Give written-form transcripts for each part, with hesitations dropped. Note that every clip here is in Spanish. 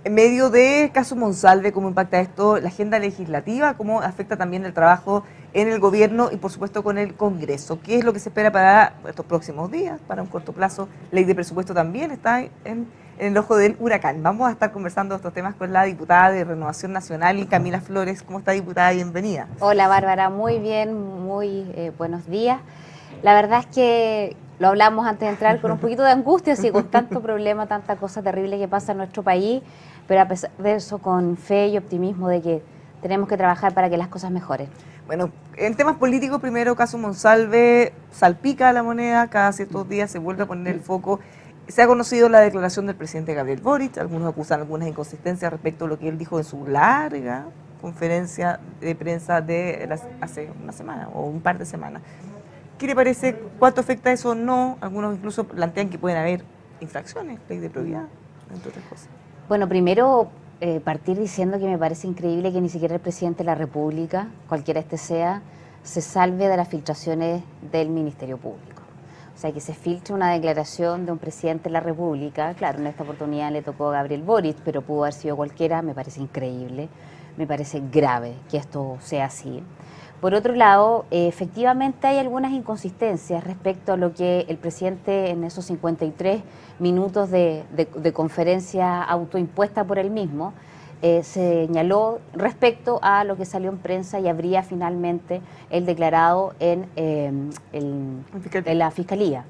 En medio del caso Monsalve, ¿cómo impacta esto la agenda legislativa? ¿Cómo afecta también el trabajo en el gobierno y por supuesto con el Congreso? ¿Qué es lo que se espera para estos próximos días, para un corto plazo? Ley de presupuesto también está en el ojo del huracán. Vamos a estar conversando estos temas con la diputada de Renovación Nacional, Camila Flores. ¿Cómo está, diputada? Bienvenida. Hola Bárbara, muy bien, muy buenos días. La verdad es que lo hablamos antes de entrar con un poquito de angustia, sí, con tanto problema, tanta cosa terrible que pasa en nuestro país, pero a pesar de eso con fe y optimismo de que tenemos que trabajar para que las cosas mejoren. Bueno, en temas políticos, primero caso Monsalve, salpica la moneda, cada ciertos días se vuelve a poner el foco. Se ha conocido la declaración del presidente Gabriel Boric, algunos acusan algunas inconsistencias respecto a lo que él dijo en su larga conferencia de prensa hace una semana o un par de semanas. ¿Qué le parece? ¿Cuánto afecta eso o no? Algunos incluso plantean que pueden haber infracciones, ley de probidad, entre otras cosas. Bueno, primero partir diciendo que me parece increíble que ni siquiera el presidente de la República, cualquiera este sea, se salve de las filtraciones del Ministerio Público. O sea, que se filtre una declaración de un presidente de la República, claro, en esta oportunidad le tocó a Gabriel Boric, pero pudo haber sido cualquiera, me parece increíble, me parece grave que esto sea así. Por otro lado, efectivamente hay algunas inconsistencias respecto a lo que el presidente en esos 53 minutos de conferencia autoimpuesta por él mismo señaló respecto a lo que salió en prensa y habría finalmente él declarado en la Fiscalía.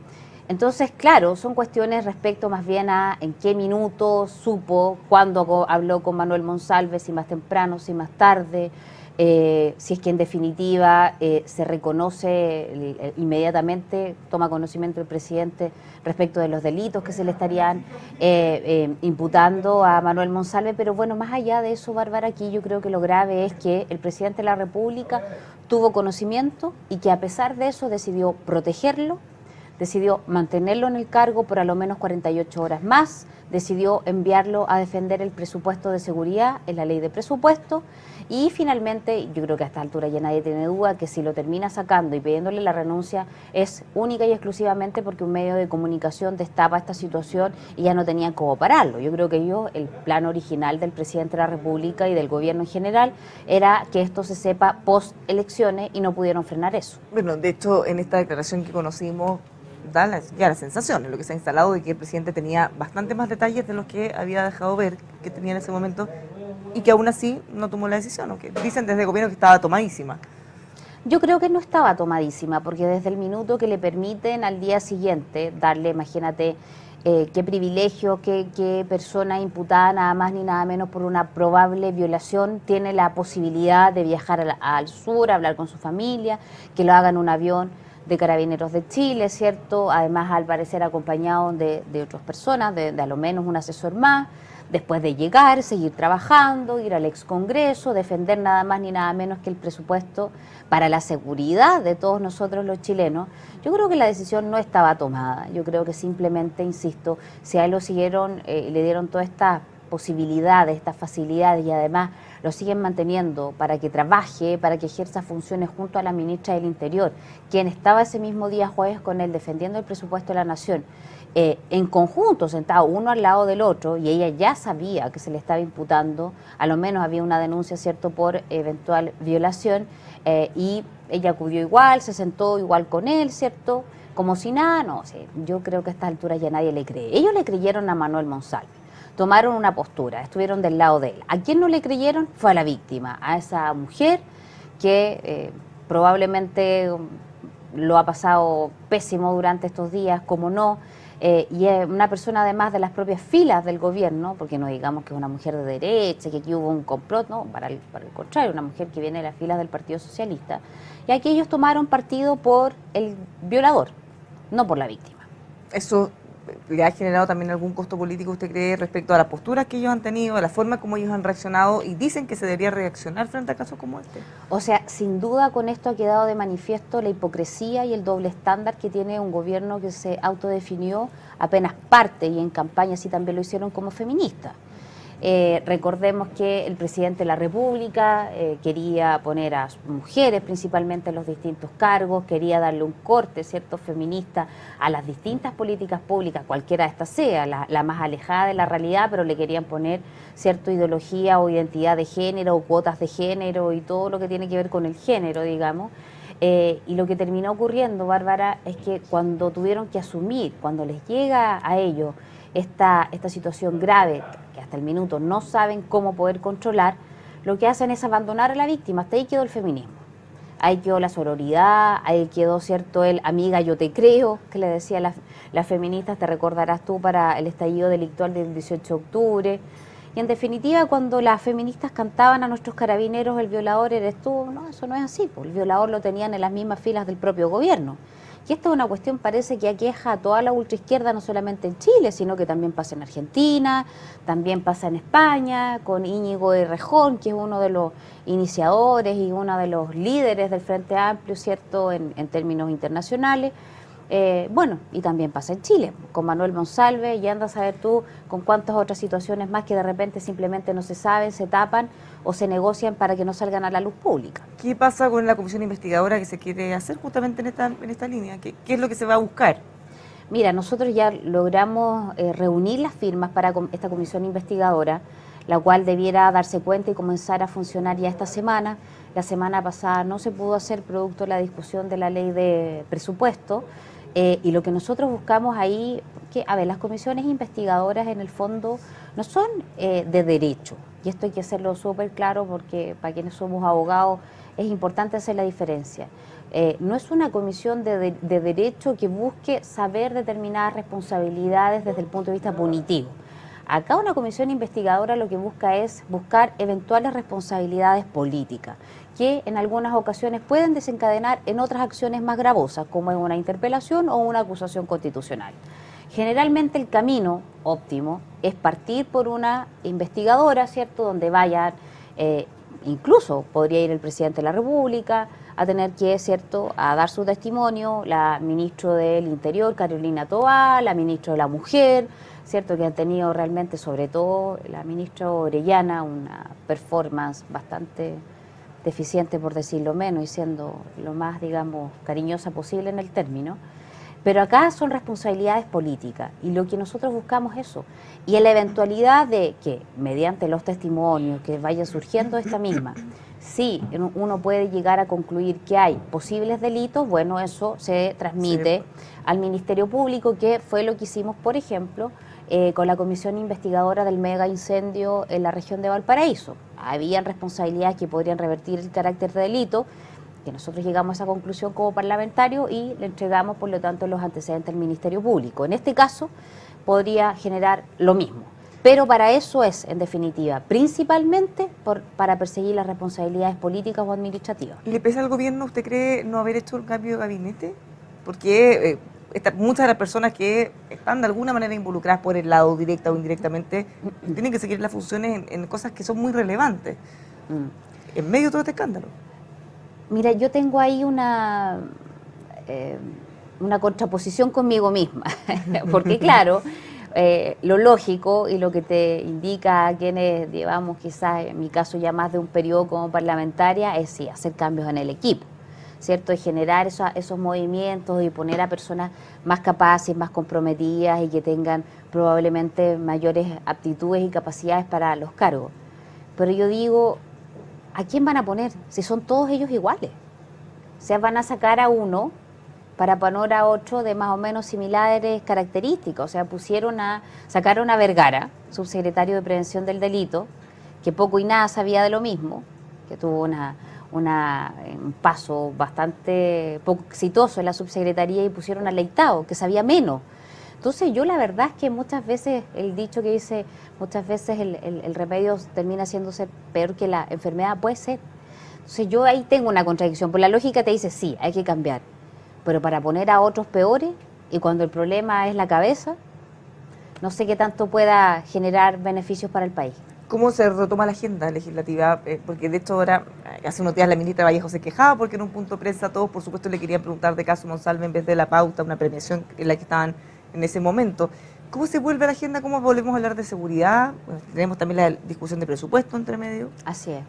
Entonces, claro, son cuestiones respecto más bien a en qué minuto supo, cuándo habló con Manuel Monsalve, si más temprano, si más tarde, si es que en definitiva se reconoce inmediatamente, toma conocimiento el presidente respecto de los delitos que se le estarían imputando a Manuel Monsalve. Pero bueno, más allá de eso, Bárbara, aquí yo creo que lo grave es que el presidente de la República tuvo conocimiento y que a pesar de eso decidió protegerlo, decidió mantenerlo en el cargo por a lo menos 48 horas más, decidió enviarlo a defender el presupuesto de seguridad en la ley de presupuesto y finalmente, yo creo que a esta altura ya nadie tiene duda que si lo termina sacando y pidiéndole la renuncia es única y exclusivamente porque un medio de comunicación destapa esta situación y ya no tenían cómo pararlo. Yo creo que el plan original del presidente de la República y del gobierno en general era que esto se sepa post elecciones y no pudieron frenar eso. Bueno, de hecho, en esta declaración que conocimos, da la sensación, en lo que se ha instalado, de que el presidente tenía bastante más detalles de los que había dejado ver que tenía en ese momento y que aún así no tomó la decisión, o que dicen desde el gobierno que estaba tomadísima. Yo creo que no estaba tomadísima, porque desde el minuto que le permiten al día siguiente darle, imagínate, qué privilegio, qué persona imputada nada más ni nada menos por una probable violación tiene la posibilidad de viajar al sur, hablar con su familia, que lo haga en un avión de Carabineros de Chile, ¿cierto? Además, al parecer acompañado de otras personas, de a lo menos un asesor más, después de llegar, seguir trabajando, ir al ex Congreso, defender nada más ni nada menos que el presupuesto para la seguridad de todos nosotros los chilenos. Yo creo que la decisión no estaba tomada, yo creo que simplemente, insisto, si a él lo siguieron, le dieron todas estas posibilidades, estas facilidades y además lo siguen manteniendo para que trabaje, para que ejerza funciones junto a la ministra del Interior, quien estaba ese mismo día jueves con él defendiendo el presupuesto de la Nación, en conjunto, sentados uno al lado del otro, y ella ya sabía que se le estaba imputando, a lo menos había una denuncia, ¿cierto?, por eventual violación, y ella acudió igual, se sentó igual con él, ¿cierto?, como si nada. No, sí, yo creo que a estas alturas ya nadie le cree. Ellos le creyeron a Manuel Monsalve, tomaron una postura, estuvieron del lado de él. ¿A quién no le creyeron? Fue a la víctima, a esa mujer que probablemente lo ha pasado pésimo durante estos días, como no, y es una persona además de las propias filas del gobierno, porque no digamos que es una mujer de derecha, que aquí hubo un complot, no, para el contrario, una mujer que viene de las filas del Partido Socialista, y aquí ellos tomaron partido por el violador, no por la víctima. Eso le ha generado también algún costo político, ¿usted cree, respecto a las posturas que ellos han tenido, a la forma como ellos han reaccionado y dicen que se debería reaccionar frente a casos como este? O sea, sin duda con esto ha quedado de manifiesto la hipocresía y el doble estándar que tiene un gobierno que se autodefinió apenas parte y en campaña así también lo hicieron como feminista. Recordemos que el presidente de la República quería poner a mujeres principalmente en los distintos cargos, quería darle un corte, ¿cierto?, feminista a las distintas políticas públicas, cualquiera de estas sea, la más alejada de la realidad, pero le querían poner cierta ideología o identidad de género o cuotas de género y todo lo que tiene que ver con el género, digamos. Y lo que terminó ocurriendo, Bárbara, es que cuando tuvieron que asumir, cuando les llega a ellos esta situación grave, que hasta el minuto no saben cómo poder controlar, lo que hacen es abandonar a la víctima. Hasta ahí quedó el feminismo. Ahí quedó la sororidad, ahí quedó, ¿cierto?, el amiga yo te creo, que le decía las feministas, te recordarás tú, para el estallido delictual del 18 de octubre. Y en definitiva, cuando las feministas cantaban a nuestros carabineros, el violador eres tú, no, eso no es así, pues el violador lo tenían en las mismas filas del propio gobierno. Y esta es una cuestión, parece que aqueja a toda la ultraizquierda, no solamente en Chile, sino que también pasa en Argentina, también pasa en España, con Íñigo Errejón, que es uno de los iniciadores y uno de los líderes del Frente Amplio, ¿cierto?, en términos internacionales. Bueno, y también pasa en Chile, con Manuel Monsalve, y andas a saber tú con cuántas otras situaciones más que de repente simplemente no se saben, se tapan o se negocian para que no salgan a la luz pública. ¿Qué pasa con la comisión investigadora que se quiere hacer justamente en esta línea? ¿Qué es lo que se va a buscar? Mira, nosotros ya logramos reunir las firmas para esta comisión investigadora, la cual debiera darse cuenta y comenzar a funcionar ya esta semana. La semana pasada no se pudo hacer producto de la discusión de la ley de presupuesto. Y lo que nosotros buscamos ahí, que, a ver, las comisiones investigadoras en el fondo no son de derecho, y esto hay que hacerlo súper claro porque para quienes somos abogados es importante hacer la diferencia. No es una comisión de derecho que busque saber determinadas responsabilidades desde el punto de vista punitivo. Acá una comisión investigadora lo que busca es buscar eventuales responsabilidades políticas que en algunas ocasiones pueden desencadenar en otras acciones más gravosas, como es una interpelación o una acusación constitucional. Generalmente el camino óptimo es partir por una investigadora, ¿cierto?, donde vayan, incluso podría ir el presidente de la República a tener que, ¿cierto?, a dar su testimonio, la ministra del Interior, Carolina Toá, la ministra de la Mujer, ¿cierto?, que han tenido realmente, sobre todo la ministra Orellana, una performance bastante deficiente, por decirlo menos, y siendo lo más, digamos, cariñosa posible en el término. Pero acá son responsabilidades políticas y lo que nosotros buscamos es eso. Y en la eventualidad de que, mediante los testimonios que vaya surgiendo esta misma, si uno puede llegar a concluir que hay posibles delitos, bueno, eso se transmite al Ministerio Público, que fue lo que hicimos, por ejemplo, con la comisión investigadora del mega incendio en la región de Valparaíso. Habían responsabilidades que podrían revertir el carácter de delito, que nosotros llegamos a esa conclusión como parlamentarios y le entregamos, por lo tanto, los antecedentes al Ministerio Público. En este caso, podría generar lo mismo. Pero para eso es, en definitiva, principalmente para perseguir las responsabilidades políticas o administrativas. ¿Le pesa al gobierno, usted cree, no haber hecho un cambio de gabinete? Porque muchas de las personas que están de alguna manera involucradas por el lado directa o indirectamente tienen que seguir las funciones en cosas que son muy relevantes en medio de todo este escándalo. Mira, yo tengo ahí una contraposición conmigo misma, porque claro, lo lógico y lo que te indica a quienes llevamos quizás, en mi caso, ya más de un periodo como parlamentaria, es sí, hacer cambios en el equipo, ¿cierto? Y generar esos movimientos y poner a personas más capaces, más comprometidas y que tengan probablemente mayores aptitudes y capacidades para los cargos. Pero yo digo, ¿a quién van a poner si son todos ellos iguales? O sea, van a sacar a uno para poner a otro de más o menos similares características. O sea, sacaron a Vergara, subsecretario de Prevención del Delito, que poco y nada sabía de lo mismo, que tuvo un paso bastante poco exitoso en la subsecretaría, y pusieron a Leitao, que sabía menos. Entonces yo la verdad es que muchas veces, el dicho que dice, muchas veces el remedio termina haciéndose peor que la enfermedad, puede ser. Entonces yo ahí tengo una contradicción, por la lógica te dice sí, hay que cambiar, pero para poner a otros peores, y cuando el problema es la cabeza, no sé qué tanto pueda generar beneficios para el país. ¿Cómo se retoma la agenda legislativa? Porque de hecho ahora, hace unos días la ministra Vallejo se quejaba porque en un punto de prensa todos, por supuesto, le querían preguntar de caso Monsalve en vez de la pauta, una premiación en la que estaban en ese momento. ¿Cómo se vuelve a la agenda? ¿Cómo volvemos a hablar de seguridad? Bueno, tenemos también la discusión de presupuesto entre medio. Así es.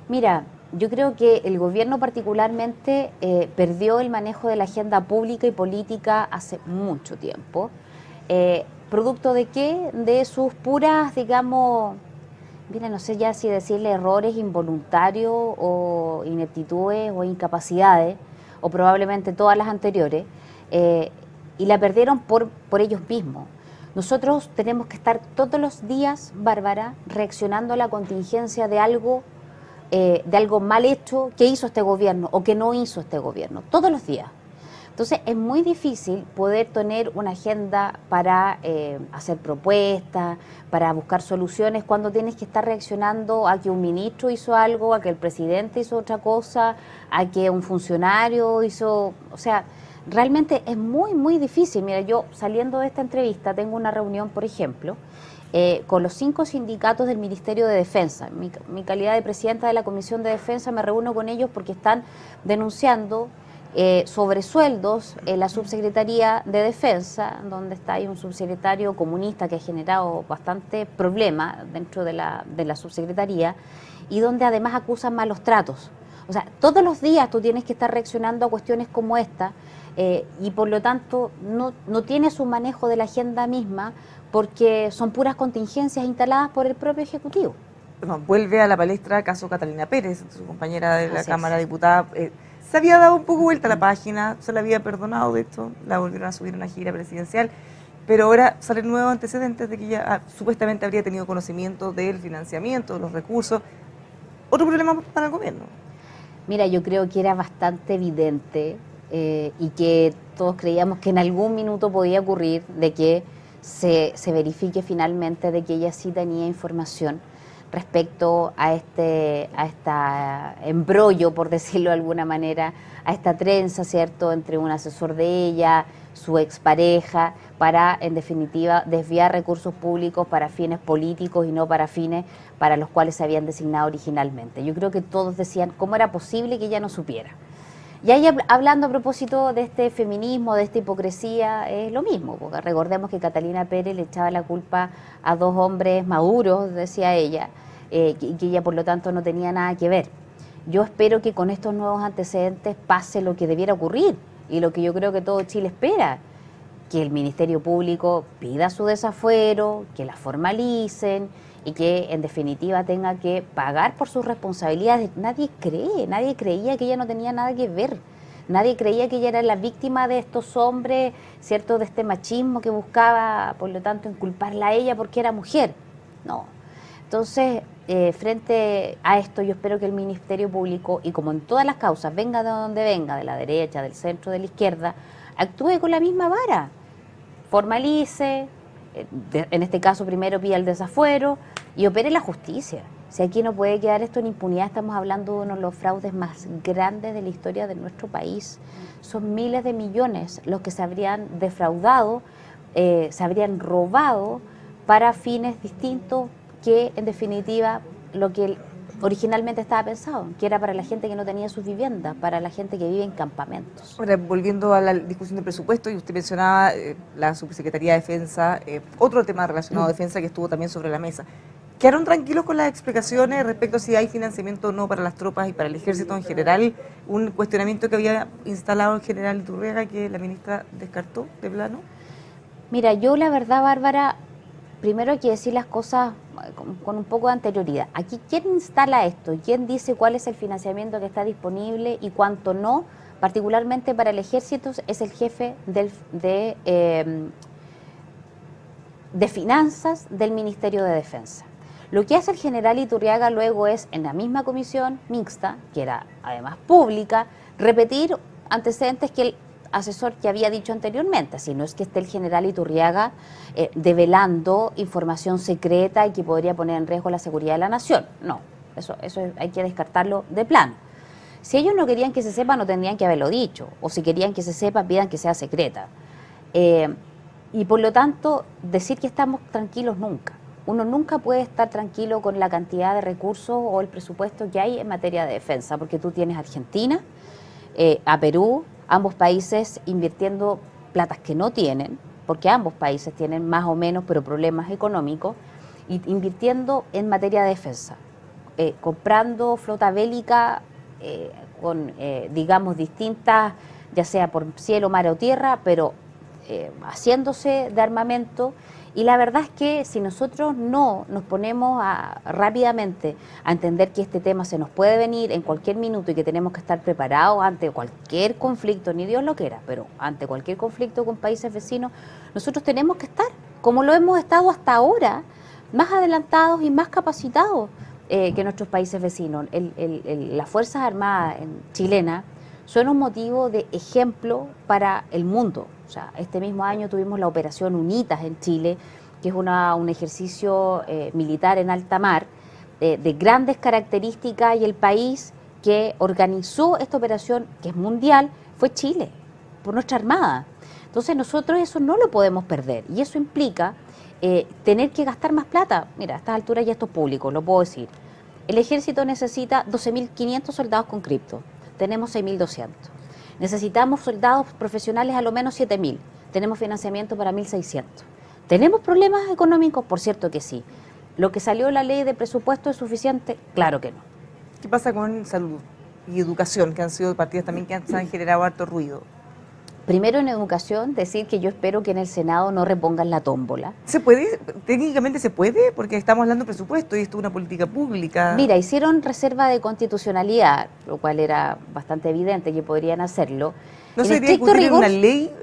Mira, yo creo que el gobierno particularmente perdió el manejo de la agenda pública y política hace mucho tiempo. ¿Producto de qué? De sus puras, digamos, mira, no sé ya si decirle errores involuntarios o ineptitudes o incapacidades, o probablemente todas las anteriores, y la perdieron por ellos mismos. Nosotros tenemos que estar todos los días, Bárbara, reaccionando a la contingencia de algo mal hecho que hizo este gobierno o que no hizo este gobierno, todos los días. Entonces es muy difícil poder tener una agenda para hacer propuestas, para buscar soluciones, cuando tienes que estar reaccionando a que un ministro hizo algo, a que el presidente hizo otra cosa, a que un funcionario hizo, o sea, realmente es muy, muy difícil. Mira, yo saliendo de esta entrevista tengo una reunión, por ejemplo, con los 5 sindicatos del Ministerio de Defensa. Mi calidad de presidenta de la Comisión de Defensa me reúno con ellos porque están denunciando sobresueldos en la Subsecretaría de Defensa, donde está ahí un subsecretario comunista que ha generado bastante problema dentro de la subsecretaría y donde además acusan malos tratos. O sea, todos los días tú tienes que estar reaccionando a cuestiones como esta y por lo tanto no tienes un manejo de la agenda misma porque son puras contingencias instaladas por el propio Ejecutivo. Bueno, vuelve a la palestra caso Catalina Pérez, su compañera de la Así Cámara de es. Diputadas. Se había dado un poco vuelta a la página, se la había perdonado, de esto, la volvieron a subir a una gira presidencial, pero ahora salen nuevos antecedentes de que ella supuestamente habría tenido conocimiento del financiamiento, de los recursos. Otro problema para el gobierno. Mira, yo creo que era bastante evidente y que todos creíamos que en algún minuto podía ocurrir de que se verifique finalmente de que ella sí tenía información respecto a esta embrollo, por decirlo de alguna manera, a esta trenza, ¿cierto?, entre un asesor de ella, su expareja, para, en definitiva, desviar recursos públicos para fines políticos y no para fines para los cuales se habían designado originalmente. Yo creo que todos decían cómo era posible que ella no supiera. Y ahí, hablando a propósito de este feminismo, de esta hipocresía, es lo mismo, porque recordemos que Catalina Pérez le echaba la culpa a 2 hombres maduros, decía ella, y que ella por lo tanto no tenía nada que ver. Yo espero que con estos nuevos antecedentes pase lo que debiera ocurrir y lo que yo creo que todo Chile espera, que el Ministerio Público pida su desafuero, que la formalicen y que en definitiva tenga que pagar por sus responsabilidades. Nadie creía que ella no tenía nada que ver, nadie creía que ella era la víctima de estos hombres, ¿cierto?, de este machismo que buscaba, por lo tanto, inculparla a ella porque era mujer. No. Entonces, frente a esto, yo espero que el Ministerio Público, y como en todas las causas, venga de donde venga, de la derecha, del centro, de la izquierda, actúe con la misma vara, formalice, en este caso primero pida el desafuero y opere la justicia. Si aquí no puede quedar esto en impunidad, estamos hablando de uno de los fraudes más grandes de la historia de nuestro país. Son miles de millones los que se habrían defraudado, se habrían robado para fines distintos que, en definitiva, lo que originalmente estaba pensado, que era para la gente que no tenía sus viviendas, para la gente que vive en campamentos. Ahora, volviendo a la discusión de presupuesto, y usted mencionaba la Subsecretaría de Defensa, otro tema relacionado a defensa que estuvo también sobre la mesa. ¿Quedaron tranquilos con las explicaciones respecto a si hay financiamiento o no para las tropas y para el ejército en general? Un cuestionamiento que había instalado el general Iturriaga que la ministra descartó de plano. Mira, yo la verdad, Bárbara, primero hay que decir las cosas con un poco de anterioridad. Aquí, ¿quién instala esto? ¿Quién dice cuál es el financiamiento que está disponible y cuánto no? Particularmente para el ejército es el jefe de finanzas del Ministerio de Defensa. Lo que hace el general Iturriaga luego es, en la misma comisión mixta, que era además pública, repetir antecedentes que el asesor que había dicho anteriormente, si no es que esté el general Iturriaga develando información secreta y que podría poner en riesgo la seguridad de la nación. No, eso hay que descartarlo de plano. Si ellos no querían que se sepa, no tendrían que haberlo dicho, o si querían que se sepa, pidan que sea secreta. Y por lo tanto, decir que estamos tranquilos nunca. Uno nunca puede estar tranquilo con la cantidad de recursos o el presupuesto que hay en materia de defensa, porque tú tienes a Argentina, a Perú, ambos países invirtiendo platas que no tienen, porque ambos países tienen más o menos, pero problemas económicos, y invirtiendo en materia de defensa, comprando flota bélica con, digamos, distintas, ya sea por cielo, mar o tierra, pero haciéndose de armamento. Y la verdad es que si nosotros no nos ponemos rápidamente a entender que este tema se nos puede venir en cualquier minuto y que tenemos que estar preparados ante cualquier conflicto, ni Dios lo quiera, pero ante cualquier conflicto con países vecinos, nosotros tenemos que estar, como lo hemos estado hasta ahora, más adelantados y más capacitados que nuestros países vecinos. Las Fuerzas Armadas chilenas son un motivo de ejemplo para el mundo. O sea, este mismo año tuvimos la Operación UNITAS en Chile, que es un ejercicio militar en alta mar de grandes características, y el país que organizó esta operación, que es mundial, fue Chile, por nuestra Armada. Entonces nosotros eso no lo podemos perder, y eso implica tener que gastar más plata. Mira, a estas alturas ya esto es público, lo puedo decir. El ejército necesita 12.500 soldados con cripto, tenemos 6.200. Necesitamos soldados profesionales a lo menos 7.000. Tenemos financiamiento para 1.600. ¿Tenemos problemas económicos? Por cierto que sí. ¿Lo que salió en la ley de presupuesto es suficiente? Claro que no. ¿Qué pasa con salud y educación, que han sido partidas también que han generado harto ruido? Primero, en educación, decir que yo espero que en el Senado no repongan la tómbola. ¿Se puede? ¿Técnicamente se puede? Porque estamos hablando de presupuesto y esto es una política pública. Mira, hicieron reserva de constitucionalidad, lo cual era bastante evidente que podrían hacerlo. ¿No se debería discutir una ley?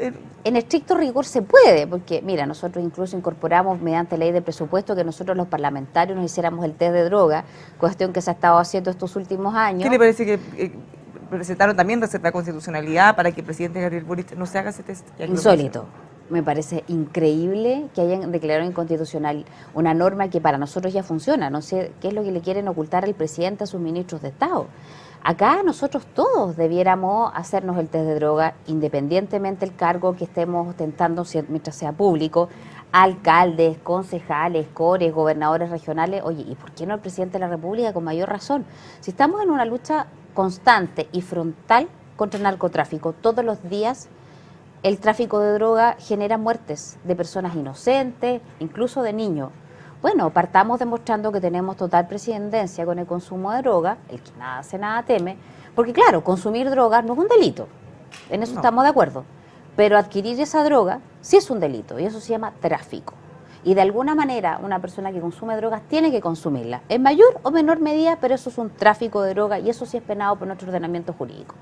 En estricto rigor se puede, porque mira, nosotros incluso incorporamos mediante ley de presupuesto que nosotros los parlamentarios nos hiciéramos el test de droga, cuestión que se ha estado haciendo estos últimos años. ¿Qué le parece que presentaron también reserva de constitucionalidad para que el presidente Gabriel Boric no se haga ese test? Insólito. Me parece increíble que hayan declarado inconstitucional una norma que para nosotros ya funciona. No sé qué es lo que le quieren ocultar al presidente a sus ministros de Estado. Acá nosotros todos debiéramos hacernos el test de droga, independientemente del cargo que estemos ostentando mientras sea público, alcaldes, concejales, cores, gobernadores regionales. Oye, ¿y por qué no el presidente de la República? Con mayor razón. Si estamos en una lucha constante y frontal contra el narcotráfico, todos los días el tráfico de droga genera muertes de personas inocentes, incluso de niños. Bueno, partamos demostrando que tenemos total presidencia con el consumo de droga, el que nada hace, nada teme, porque claro, consumir droga no es un delito, en eso estamos de acuerdo, pero adquirir esa droga sí es un delito, y eso se llama tráfico. Y de alguna manera una persona que consume drogas tiene que consumirla, en mayor o menor medida, pero eso es un tráfico de droga y eso sí es penado por nuestro ordenamiento jurídico.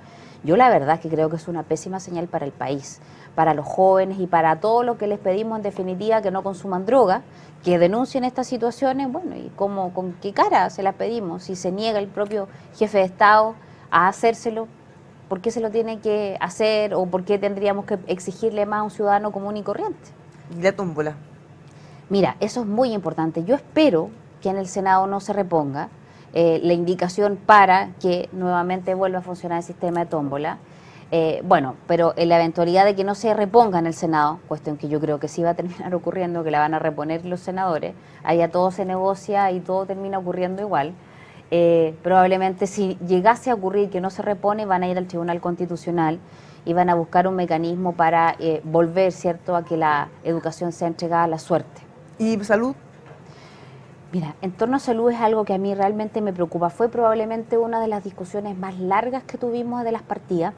Yo la verdad es que creo que es una pésima señal para el país, para los jóvenes y para todos los que les pedimos en definitiva que no consuman droga, que denuncien estas situaciones. Bueno, y con qué cara se las pedimos, si se niega el propio jefe de Estado a hacérselo, ¿por qué se lo tiene que hacer o por qué tendríamos que exigirle más a un ciudadano común y corriente? ¿Y la tómbola? Mira, eso es muy importante. Yo espero que en el Senado no se reponga la indicación para que nuevamente vuelva a funcionar el sistema de tómbola. Bueno, pero en la eventualidad de que no se reponga en el Senado, cuestión que yo creo que sí va a terminar ocurriendo, que la van a reponer los senadores, allá todo se negocia y todo termina ocurriendo igual. Probablemente si llegase a ocurrir que no se repone, van a ir al Tribunal Constitucional y van a buscar un mecanismo para volver, ¿cierto?, a que la educación sea entregada a la suerte. ¿Y salud? Mira, en torno a salud es algo que a mí realmente me preocupa. Fue probablemente una de las discusiones más largas que tuvimos de las partidas.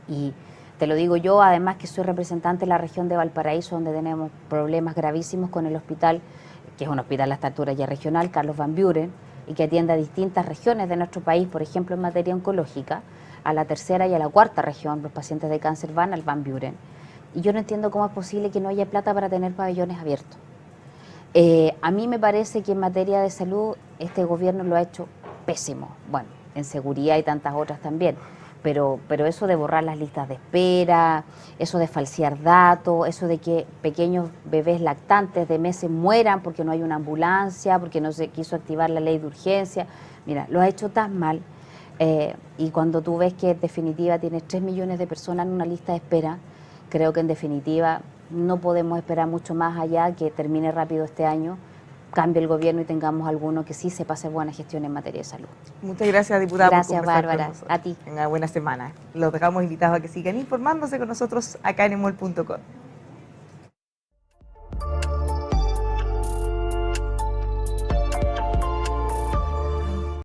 Y te lo digo yo, además que soy representante de la región de Valparaíso, donde tenemos problemas gravísimos con el hospital, que es un hospital a esta altura ya regional, Carlos Van Buren, y que atiende a distintas regiones de nuestro país, por ejemplo, en materia oncológica, a la tercera y a la cuarta región, los pacientes de cáncer van al Van Buren. Y yo no entiendo cómo es posible que no haya plata para tener pabellones abiertos. A mí me parece que en materia de salud este gobierno lo ha hecho pésimo. Bueno, en seguridad y tantas otras también. Pero eso de borrar las listas de espera, eso de falsear datos, eso de que pequeños bebés lactantes de meses mueran porque no hay una ambulancia, porque no se quiso activar la ley de urgencia. Mira, lo ha hecho tan mal. Y cuando tú ves que en definitiva tienes 3 millones de personas en una lista de espera, creo que en definitiva no podemos esperar mucho más allá que termine rápido este año, cambie el gobierno y tengamos alguno que sí sepa hacer buena gestión en materia de salud. Muchas gracias, diputada. Gracias, Bárbara. A ti. Tenga buena semana. Los dejamos invitados a que sigan informándose con nosotros acá en emol.com.